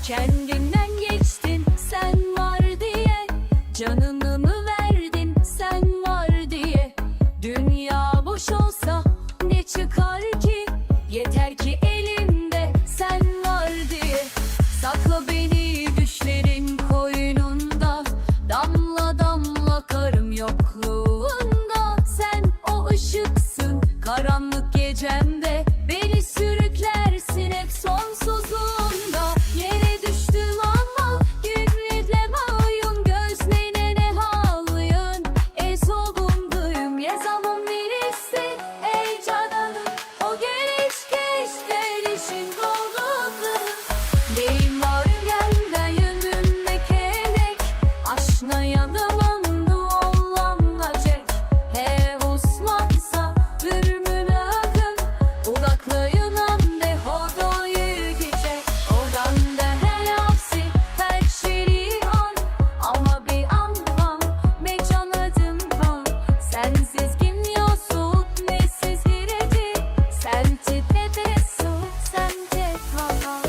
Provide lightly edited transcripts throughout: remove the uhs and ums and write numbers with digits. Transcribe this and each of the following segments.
Kendinden geçtin sen var diye, canını mı verdin sen var diye. Dünya boş olsa ne çıkar ki, yeter ki elimde sen var diye. Sakla beni düşlerin koynunda, damla damla karım yokluğunda. Sen o ışıksın karanlık gecemde, beni sürüklersin hep sonsuzluğunda. Yere düştüm ama gülmedem oyun, gözlerine ne halıyın solgunduyum. Ne zaman verirsin ey cananım, o geliş gelişin doludur. Neyim var genden yüzümde kelek, aşna yanılandı ollanacak. He uslansa ürmün akın, udaklayınan de hodayı gidecek. Odan da her yapsi her şeyi an, ama bir an var me canadım var. Sensiz kim yolsuz nesiz giredi, sen titrede su sen tek hava.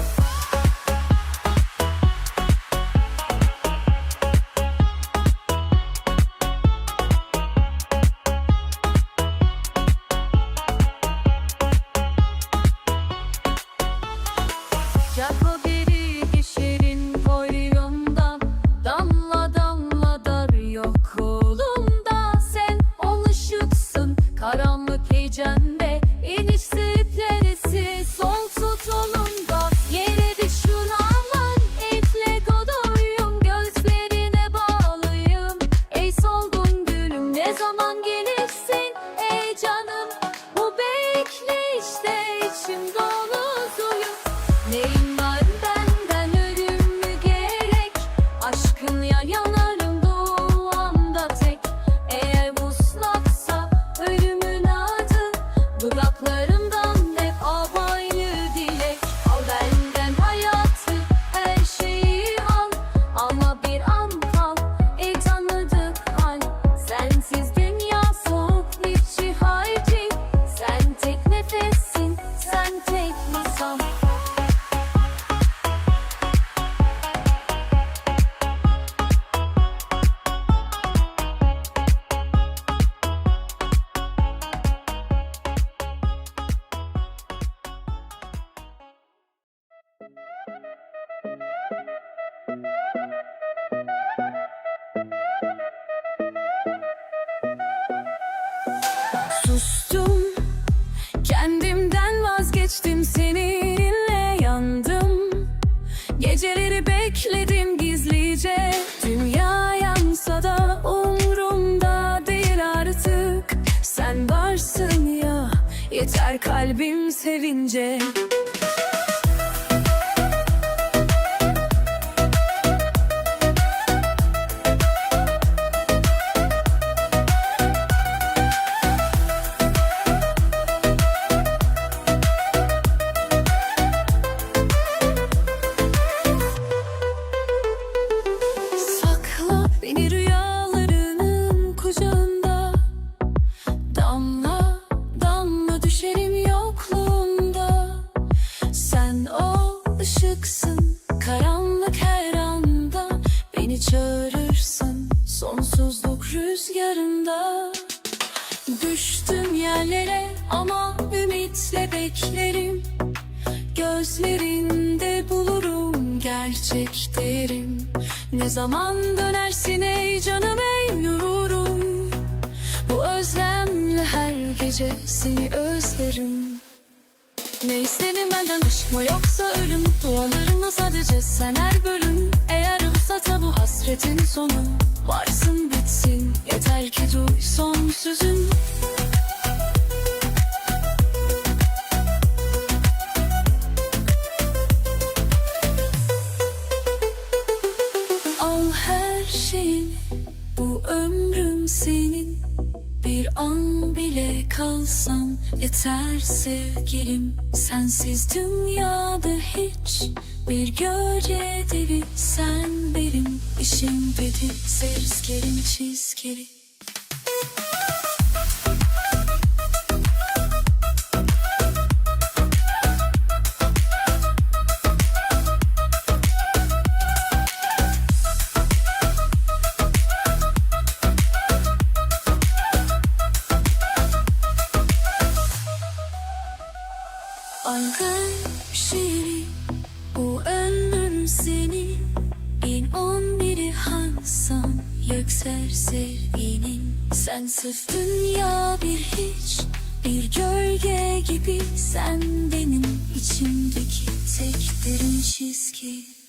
Çako geri geçerin koynundan, damla damla dar yokluğunda. Sen ol ışıksın karanlık heyecende, iniş siplerisi sonsuz yolunda. Yere düşün aman etle koduyum, gözlerine bağlıyım ey solgun gülüm. Ne zaman gelirsin ey canım, bu bekleyişte içim dolu suyum. Neyim var benden ölüm mü gerek, aşkın ya yanarım doğanda tek. Eğer vuslaksa ölümün adı, dudaklarımdan hep aynı dilek. Al benden hayatı her şeyi al, ama bir an kal ey tanıdık hal. Sensiz dünya soğuk içi hayci, sen tek nefessin sen tek masal. Sustum, kendimden vazgeçtim, seninle yandım. Geceleri bekledim gizlice, dünya yansa da umurumda değil artık. Sen varsın ya, yeter kalbim sevince. Sakla beni rüyalarının kucağında, damla damla düşerim yokluğunda. Sen o ışıksın karanlık her anda, beni çağırırsın sonsuzluk rüzgarında. Düştüm yerlere ama ümitle beklerim, gözlerinde bulurum gerçek derim. Ne zaman dönersin ey canım ey nurum, bu özlemle her gece seni özlerim. Ne istedin benden, aşk mı yoksa ölüm, dualarımla sadece sen her bölüm. Eğer ruhsata bu hasretin sonu, varsın bitsin yeter ki duy son sözüm. Al her şeyin, bu ömrüm senin. Bir an bile kalsam yeter sevgilim. Sensiz dünyada hiç bir gölge değil. Sen benim işim bitti, sezgilim çizgili. sevginin. Sen sırf dünya bir hiç, bir gölge gibi. Sen benim içimdeki tek derin çizgi.